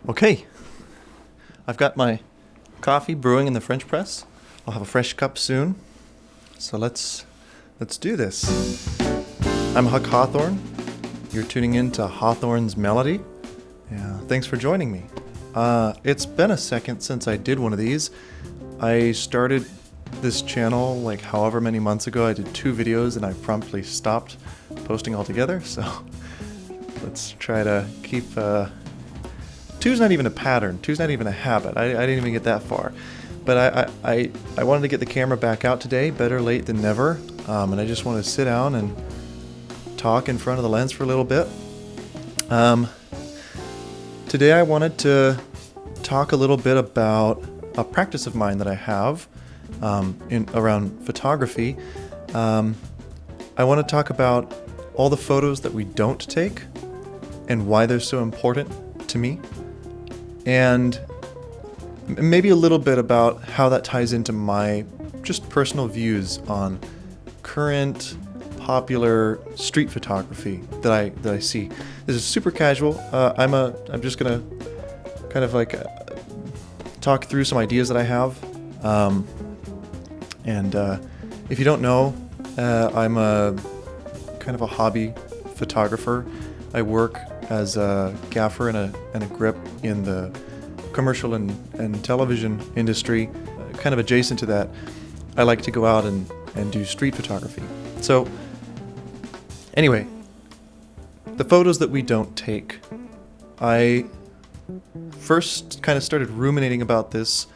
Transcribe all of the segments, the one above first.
Okay, I've got my coffee brewing in the French press. I'll have a fresh cup soon. So let's do this. I'm Huck Hawthorn. You're tuning in to Hawthorn's Melody. Yeah, thanks for joining me. It's been a second since I did one of these. I started this channel like however many months ago. I did 2 videos and I promptly stopped posting altogether. So let's try to keep... Two's not even a pattern. Two's not even a habit. I didn't even get that far. But I wanted to get the camera back out today. Better late than never. And I just want to sit down and talk in front of the lens for a little bit. Today I wanted to talk a little bit about a practice of mine that I have around photography. I want to talk about all the photos that we don't take and why they're so important to me. And maybe a little bit about how that ties into my just personal views on current popular street photography that I see. This is super casual. I'm just gonna kind of like talk through some ideas that I have. If you don't know, I'm a kind of a hobby photographer. I work as a gaffer and a grip in the commercial and television industry. Kind of adjacent to that, I like to go out and do street photography. So anyway, the photos that we don't take. I first kind of started ruminating about this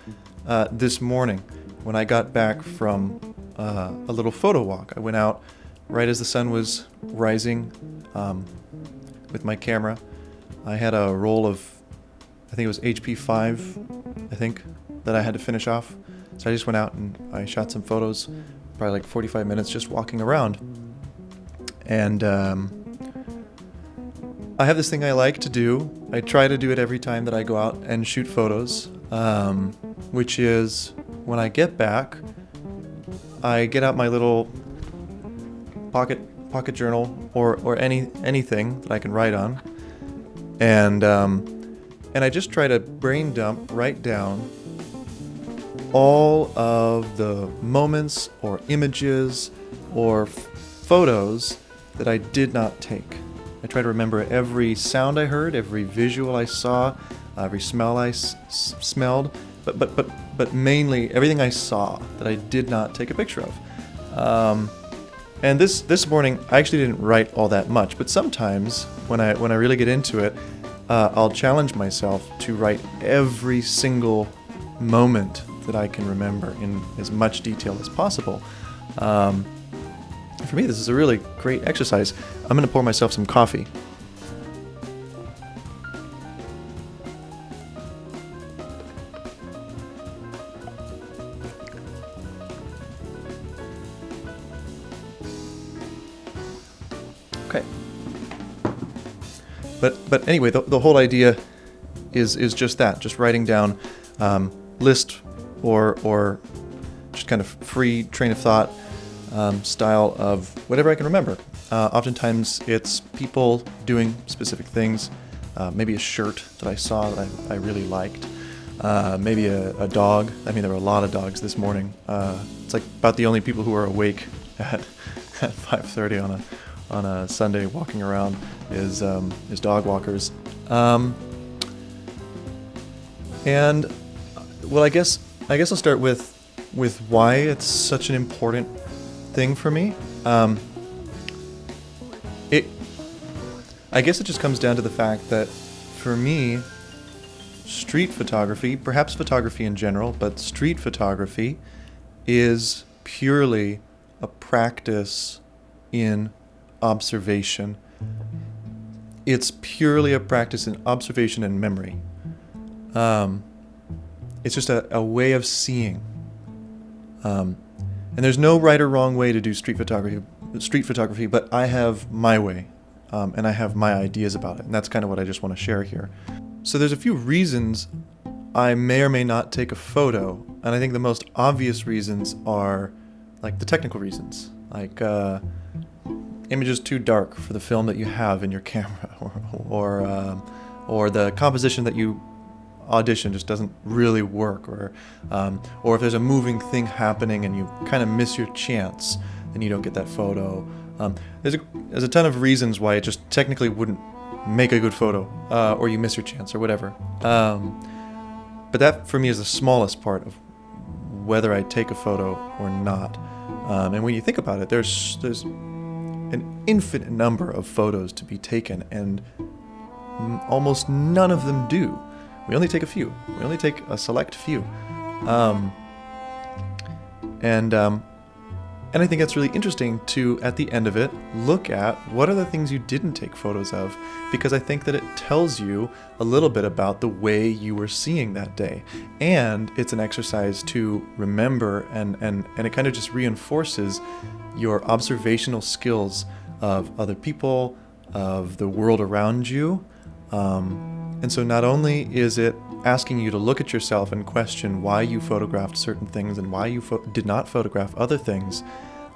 this morning when I got back from a little photo walk. I went out right as the sun was rising with my camera. I had a roll of, I think it was HP5, that I had to finish off. So I just went out and I shot some photos, probably like 45 minutes just walking around. And I have this thing I like to do. I try to do it every time that I go out and shoot photos, which is when I get back, I get out my little pocket journal or anything that I can write on, and I just try to brain dump, write down all of the moments or images or photos that I did not take. I try to remember every sound I heard, every visual I saw, every smell I smelled, but mainly everything I saw that I did not take a picture of. And this morning, I actually didn't write all that much, but sometimes when I really get into it, I'll challenge myself to write every single moment that I can remember in as much detail as possible. For me, this is a really great exercise. I'm going to pour myself some coffee. Okay. But anyway, the whole idea is just that, just writing down list or just kind of free train of thought style of whatever I can remember. Oftentimes it's people doing specific things, maybe a shirt that I saw that I really liked, maybe a dog. I mean, there were a lot of dogs this morning. It's like about the only people who are awake at 5:30 on a Sunday walking around is dog walkers. And well, I guess I'll start with why it's such an important thing for me. I guess it just comes down to the fact that for me, street photography, perhaps photography in general, but street photography is purely a practice in observation. It's purely a practice in observation and memory. It's just a way of seeing. And there's no right or wrong way to do street photography, but I have my way, and I have my ideas about it, and that's kind of what I just want to share here. So there's a few reasons I may or may not take a photo, and I think the most obvious reasons are like the technical reasons, like image is too dark for the film that you have in your camera, or the composition that you audition just doesn't really work, or if there's a moving thing happening and you kind of miss your chance, then you don't get that photo. There's a ton of reasons why it just technically wouldn't make a good photo, or you miss your chance or whatever. But that for me is the smallest part of whether I take a photo or not. And when you think about it, there's an infinite number of photos to be taken, and almost none of them do. We only take a few. We only take a select few. And I think that's really interesting to, at the end of it, look at what are the things you didn't take photos of, because I think that it tells you a little bit about the way you were seeing that day. And it's an exercise to remember, and it kind of just reinforces your observational skills of other people, of the world around you. And so not only is it asking you to look at yourself and question why you photographed certain things and why you did not photograph other things,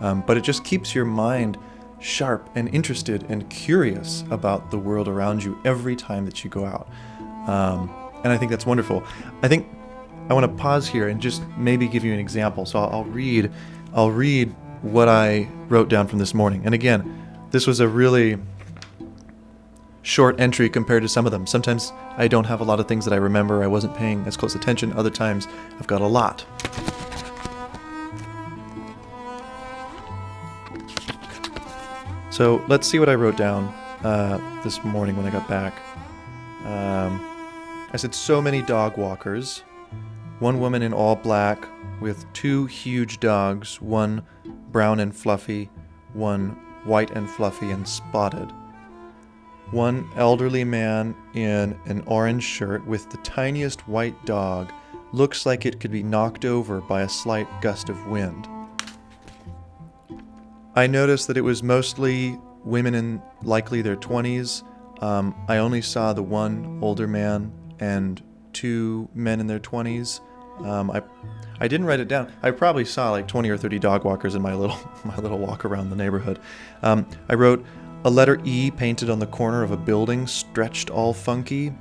but it just keeps your mind sharp and interested and curious about the world around you every time that you go out. And I think that's wonderful. I think I want to pause here and just maybe give you an example. So I'll read what I wrote down from this morning. And again, this was a really short entry compared to some of them. Sometimes I don't have a lot of things that I remember. I wasn't paying as close attention. Other times I've got a lot. So let's see what I wrote down this morning when I got back. I said, so many dog walkers. One woman in all black with two huge dogs, one brown and fluffy, one white and fluffy and spotted. One elderly man in an orange shirt with the tiniest white dog looks like it could be knocked over by a slight gust of wind. I noticed that it was mostly women in likely their 20s. I only saw the one older man and two men in their 20s. I didn't write it down. I probably saw like 20 or 30 dog walkers in my little walk around the neighborhood. I wrote a letter E painted on the corner of a building, stretched all funky.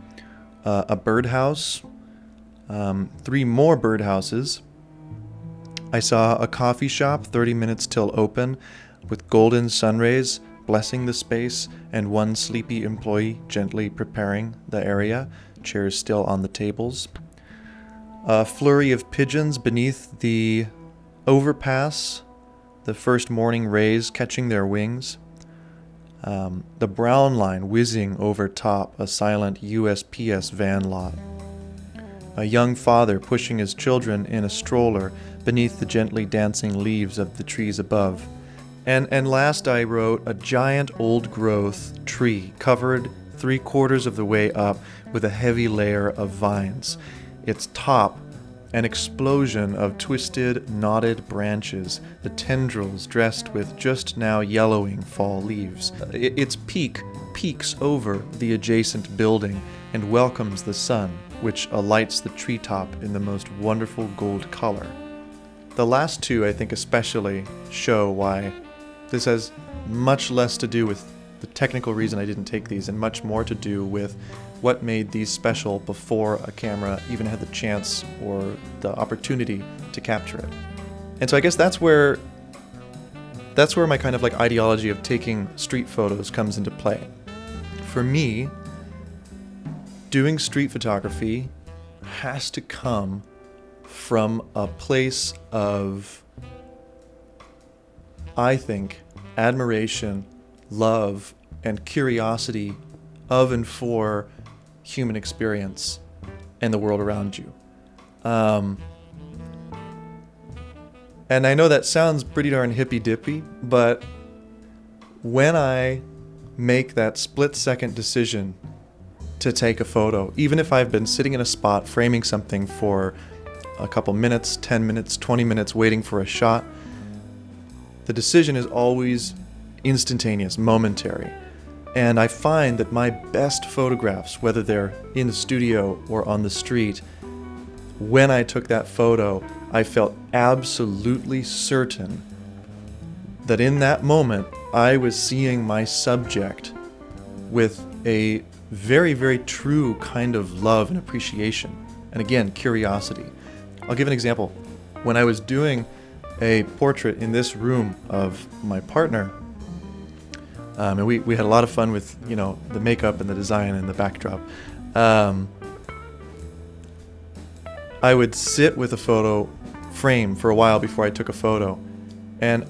A birdhouse. 3 more birdhouses. I saw a coffee shop, 30 minutes till open, with golden sun rays blessing the space, and one sleepy employee gently preparing the area, chairs still on the tables. A flurry of pigeons beneath the overpass, the first morning rays catching their wings. The brown line whizzing over top a silent USPS van lot. A young father pushing his children in a stroller beneath the gently dancing leaves of the trees above. And last I wrote a giant old-growth tree covered 3/4 of the way up with a heavy layer of vines. Its top, an explosion of twisted, knotted branches, the tendrils dressed with just now yellowing fall leaves. Its peak peeks over the adjacent building and welcomes the sun, which alights the treetop in the most wonderful gold color. The last two, I think, especially show why this has much less to do with the technical reason I didn't take these and much more to do with what made these special before a camera even had the chance or the opportunity to capture it. And so I guess that's where my kind of like ideology of taking street photos comes into play. For me, doing street photography has to come from a place of, I think, admiration, love, and curiosity of and for human experience and the world around you. And I know that sounds pretty darn hippy-dippy, but when I make that split-second decision to take a photo, even if I've been sitting in a spot framing something for a couple minutes, 10 minutes, 20 minutes, waiting for a shot, the decision is always instantaneous, momentary. And I find that my best photographs, whether they're in the studio or on the street, when I took that photo, I felt absolutely certain that in that moment, I was seeing my subject with a very, very true kind of love and appreciation. And again, curiosity. I'll give an example. When I was doing a portrait in this room of my partner, and we had a lot of fun with, the makeup and the design and the backdrop. I would sit with a photo frame for a while before I took a photo. And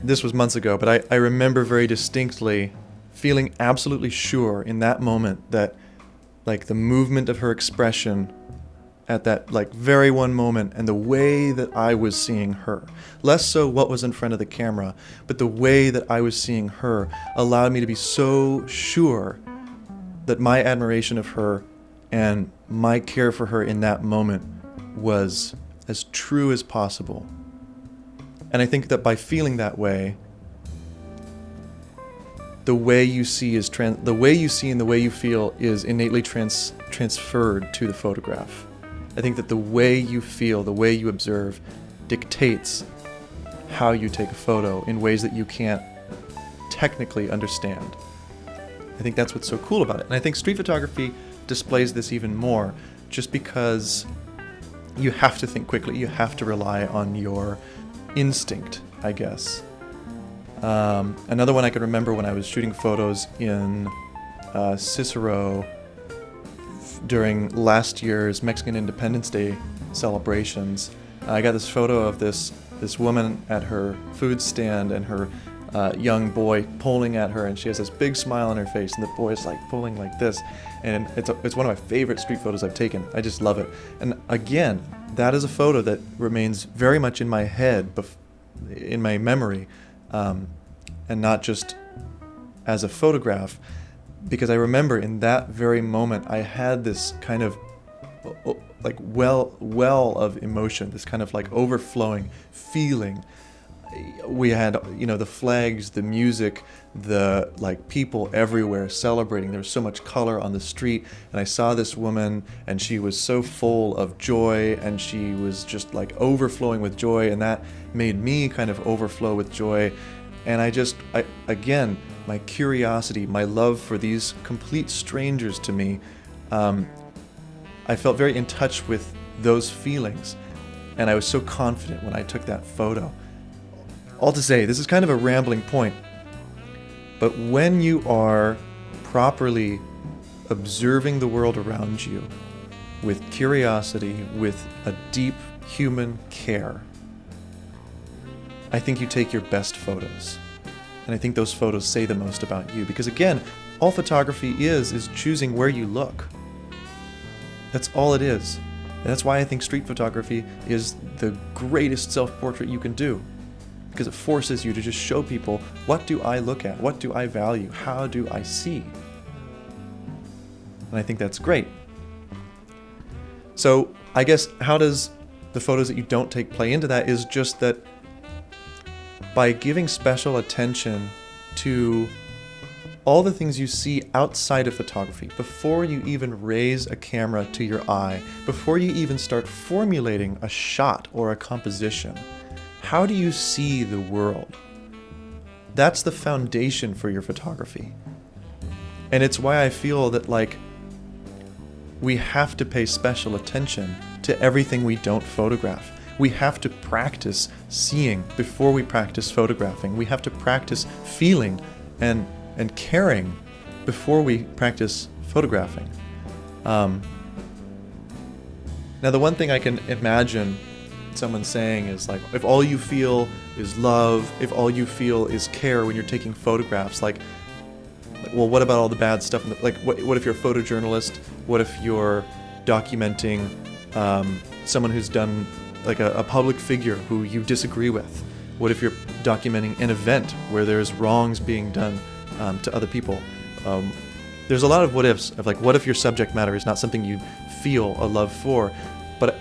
this was months ago, but I remember very distinctly feeling absolutely sure in that moment that the movement of her expression at that very one moment, and the way that I was seeing her, less so what was in front of the camera, but the way that I was seeing her allowed me to be so sure that my admiration of her and my care for her in that moment was as true as possible. And I think that by feeling that way, the way you see and the way you feel is innately transferred to the photograph. I think that the way you feel, the way you observe, dictates how you take a photo in ways that you can't technically understand. I think that's what's so cool about it. And I think street photography displays this even more, just because you have to think quickly. You have to rely on your instinct, I guess. Another one I can remember when I was shooting photos in Cicero during last year's Mexican Independence Day celebrations. I got this photo of this woman at her food stand and her young boy pulling at her, and she has this big smile on her face, and the boy's pulling like this, and it's one of my favorite street photos I've taken. I just love it. And again, that is a photo that remains very much in my head, in my memory, and not just as a photograph, because I remember in that very moment I had this kind of well of emotion, this kind of overflowing feeling. We had the flags, the music, the people everywhere celebrating. There was so much color on the street, and I saw this woman, and she was so full of joy, and she was just overflowing with joy, and that made me kind of overflow with joy. And again, my curiosity, my love for these complete strangers to me, I felt very in touch with those feelings, and I was so confident when I took that photo. All to say, this is kind of a rambling point, but when you are properly observing the world around you with curiosity, with a deep human care, I think you take your best photos. And I think those photos say the most about you. Because again, all photography is choosing where you look. That's all it is. And that's why I think street photography is the greatest self-portrait you can do. Because it forces you to just show people, what do I look at? What do I value? How do I see? And I think that's great. So I guess how does the photos that you don't take play into that is just that by giving special attention to all the things you see outside of photography, before you even raise a camera to your eye, before you even start formulating a shot or a composition, how do you see the world? That's the foundation for your photography. And it's why I feel that we have to pay special attention to everything we don't photograph. We have to practice seeing before we practice photographing. We have to practice feeling and caring before we practice photographing. Now, the one thing I can imagine someone saying is if all you feel is love, if all you feel is care when you're taking photographs, well, what about all the bad stuff? What if you're a photojournalist? What if you're documenting someone who's done a public figure who you disagree with? What if you're documenting an event where there's wrongs being done to other people? There's a lot of what ifs of what if your subject matter is not something you feel a love for? But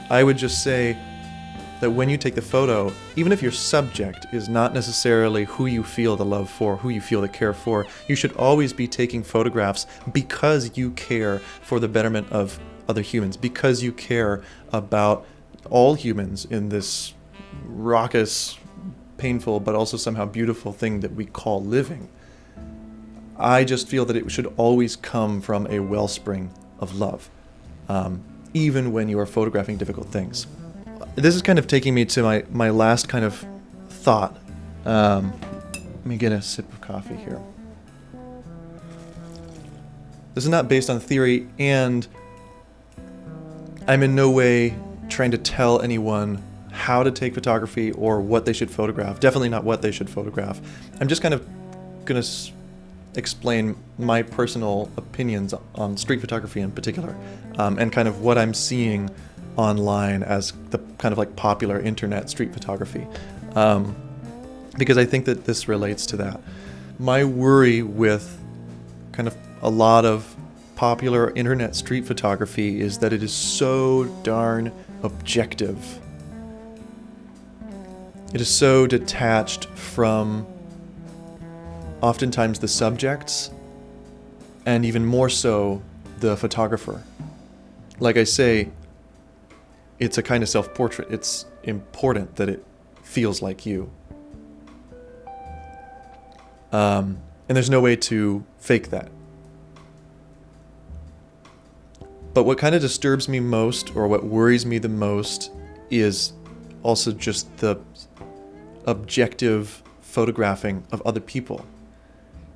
I would just say that when you take the photo, even if your subject is not necessarily who you feel the love for, who you feel the care for, you should always be taking photographs because you care for the betterment of other humans, because you care about all humans in this raucous, painful, but also somehow beautiful thing that we call living. I just feel that it should always come from a wellspring of love, even when you are photographing difficult things. This is kind of taking me to my last kind of thought. Let me get a sip of coffee here. This is not based on theory, and I'm in no way trying to tell anyone how to take photography or what they should photograph. Definitely not what they should photograph. I'm just kind of going to explain my personal opinions on street photography in particular, and kind of what I'm seeing online as the kind of like popular internet street photography, because I think that this relates to that. My worry with kind of a lot of popular internet street photography is that it is so darn objective. It is so detached from oftentimes the subjects, and even more so the photographer. Like I say, it's a kind of self-portrait. It's important that it feels like you. And there's no way to fake that. But what kind of disturbs me most, or what worries me the most, is also just the objective photographing of other people.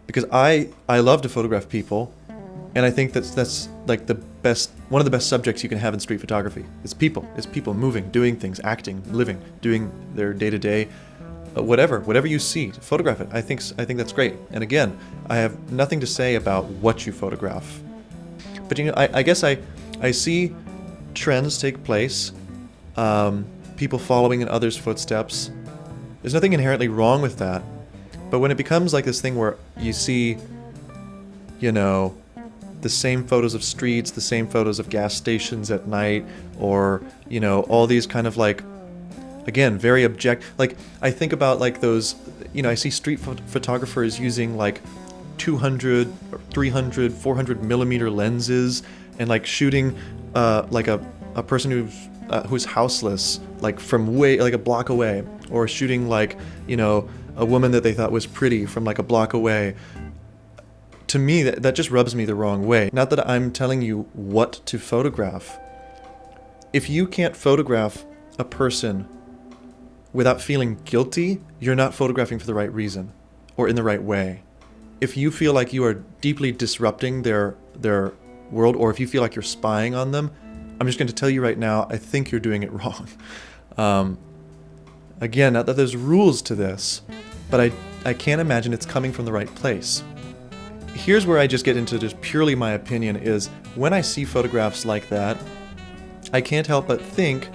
Because I love to photograph people, and I think that's like one of the best subjects you can have in street photography. It's people. It's people moving, doing things, acting, living, doing their day-to-day, whatever you see, photograph it. I think that's great. And again, I have nothing to say about what you photograph. But I guess I see trends take place, people following in others' footsteps. There's nothing inherently wrong with that. But when it becomes like this thing where you see, the same photos of streets, the same photos of gas stations at night, or, all these kind of like, again, very like I think about like those, I see street photographers using like 200, 300, 400 millimeter lenses, and like shooting like a person who's houseless, like from like a block away, or shooting like, a woman that they thought was pretty from like a block away. To me, that just rubs me the wrong way. Not that I'm telling you what to photograph. If you can't photograph a person without feeling guilty, you're not photographing for the right reason or in the right way. If you feel like you are deeply disrupting their world, or if you feel like you're spying on them, I'm just going to tell you right now, I think you're doing it wrong. Again, not that there's rules to this, but I can't imagine it's coming from the right place. Here's where I just get into just purely my opinion, is when I see photographs like that, I can't help but think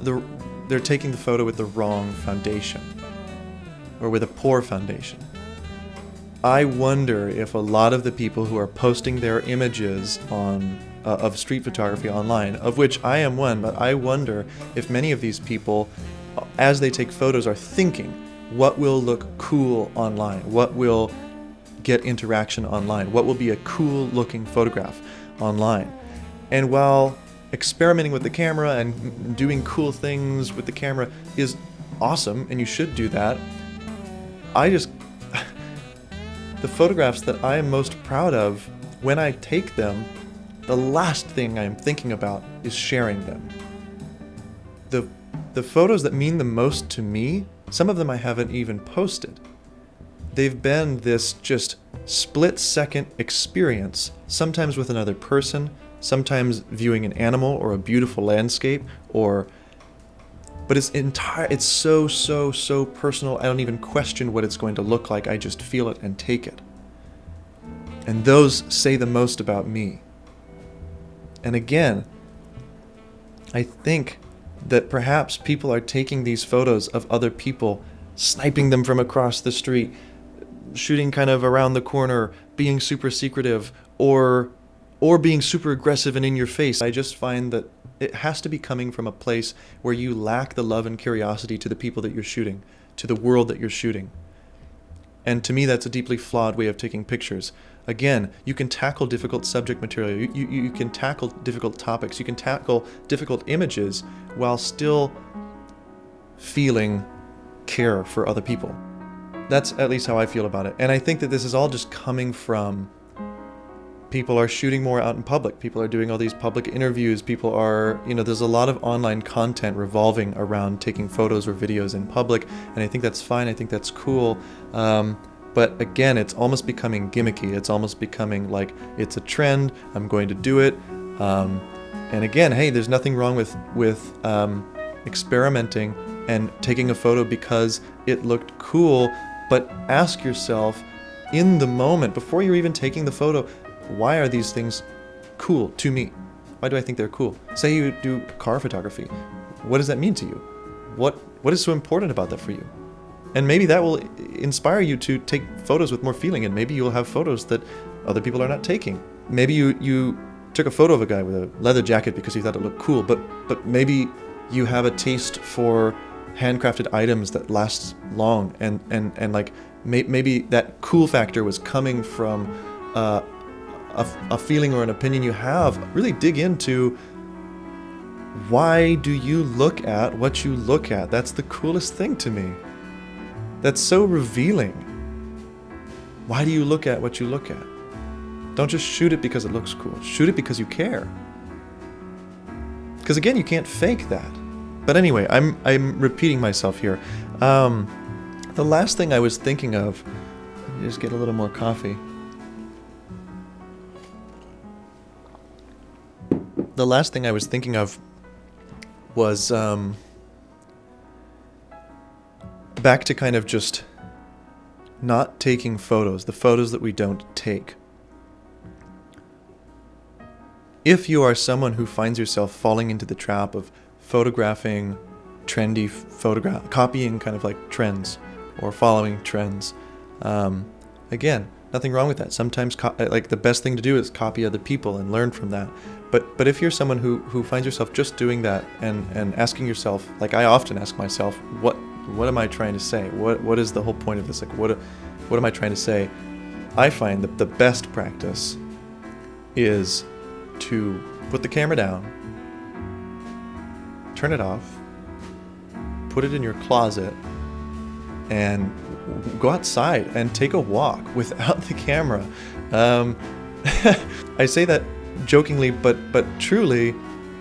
they're taking the photo with the wrong foundation, or with a poor foundation. I wonder if a lot of the people who are posting their images of street photography online, of which I am one, but I wonder if many of these people, as they take photos, are thinking, what will look cool online? What will get interaction online? What will be a cool looking photograph online? And while experimenting with the camera and doing cool things with the camera is awesome, and you should do that, the photographs that I am most proud of, when I take them, the last thing I'm thinking about is sharing them. The photos that mean the most to me, some of them I haven't even posted. They've been this just split-second experience, sometimes with another person, sometimes viewing an animal or a beautiful landscape, but it's so personal. I don't even question what it's going to look like. I just feel it and take it. And those say the most about me. And again, I think that perhaps people are taking these photos of other people, sniping them from across the street, shooting kind of around the corner, being super secretive, or being super aggressive and in your face. I just find that it has to be coming from a place where you lack the love and curiosity to the people that you're shooting, to the world that you're shooting. And to me, that's a deeply flawed way of taking pictures. Again, you can tackle difficult subject material, you can tackle difficult topics, you can tackle difficult images while still feeling care for other people. That's at least how I feel about it. And I think that this is all just coming from people are shooting more out in public. People are doing all these public interviews. People are, there's a lot of online content revolving around taking photos or videos in public. And I think that's fine. I think that's cool. But again, it's almost becoming gimmicky. It's almost becoming like it's a trend. I'm going to do it. And again, hey, there's nothing wrong with experimenting and taking a photo because it looked cool. But ask yourself in the moment, before you're even taking the photo, why are these things cool to me? Why do I think they're cool? Say you do car photography. What does that mean to you? What is so important about that for you? And maybe that will inspire you to take photos with more feeling, and maybe you'll have photos that other people are not taking. Maybe you took a photo of a guy with a leather jacket because you thought it looked cool, but maybe you have a taste for handcrafted items that last long, and like maybe that cool factor was coming from a feeling or an opinion you have. Really dig into why do you look at what you look at. That's the coolest thing to me. That's so revealing. Why do you look at what you look at? Don't just shoot it because it looks cool. Shoot it because you care. Because again, you can't fake that. But anyway, I'm repeating myself here. The last thing I was thinking of, let me just get a little more coffee. The last thing I was thinking of was back to kind of just not taking photos, the photos that we don't take. If you are someone who finds yourself falling into the trap of photographing trendy copying kind of like trends or following trends, again, nothing wrong with that. Sometimes like the best thing to do is copy other people and learn from that. But if you're someone who finds yourself just doing that and asking yourself, like I often ask myself, what am I trying to say? What is the whole point of this? Like what am I trying to say? I find that the best practice is to put the camera down, turn it off, put it in your closet, and go outside and take a walk without the camera. I say that jokingly, but truly,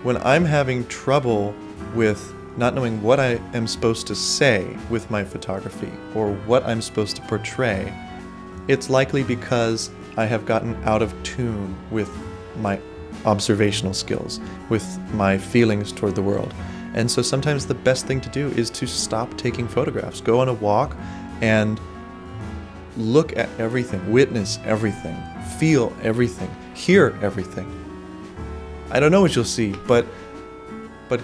when I'm having trouble with not knowing what I am supposed to say with my photography or what I'm supposed to portray, it's likely because I have gotten out of tune with my observational skills, with my feelings toward the world. And so sometimes the best thing to do is to stop taking photographs, go on a walk and look at everything, witness everything, feel everything, hear everything. I don't know what you'll see, but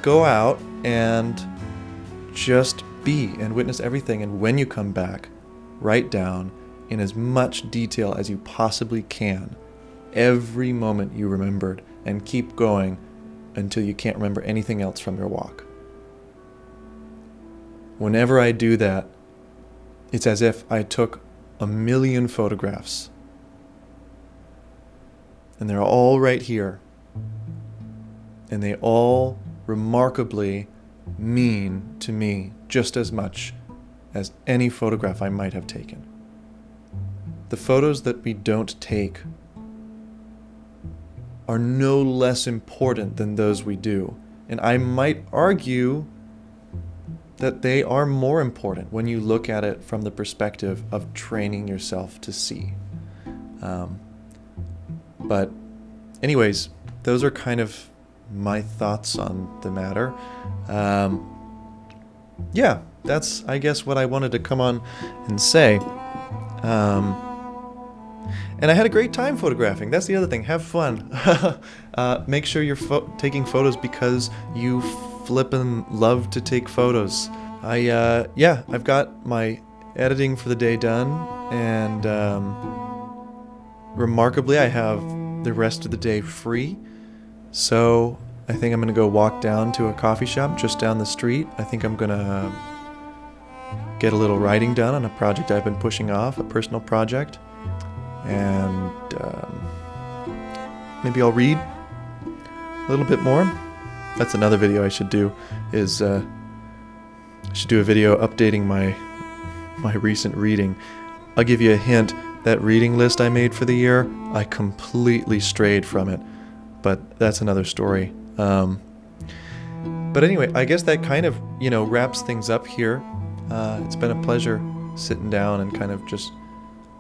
go out and just be and witness everything. And when you come back, write down in as much detail as you possibly can every moment you remembered, and keep going until you can't remember anything else from your walk. Whenever I do that, it's as if I took 1,000,000 photographs, and they're all right here, and they all remarkably mean to me just as much as any photograph I might have taken. The photos that we don't take are no less important than those we do. And I might argue that they are more important when you look at it from the perspective of training yourself to see. But anyways, those are kind of my thoughts on the matter. Yeah, that's, I guess, what I wanted to come on and say. And I had a great time photographing. That's the other thing. Have fun. Make sure you're taking photos because you flippin' love to take photos. I've got my editing for the day done, and remarkably, I have the rest of the day free. So I think I'm gonna go walk down to a coffee shop just down the street. I think I'm gonna get a little writing done on a project I've been pushing off, a personal project. And maybe I'll read a little bit more. That's another video I should do, is I should do a video updating my recent reading. I'll give you a hint. That reading list I made for the year, I completely strayed from it. But that's another story. But anyway, I guess that kind of, wraps things up here. It's been a pleasure sitting down and kind of just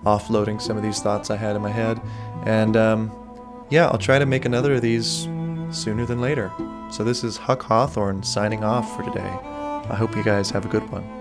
offloading some of these thoughts I had in my head. And I'll try to make another of these sooner than later. So this is Huck Hawthorn signing off for today. I hope you guys have a good one.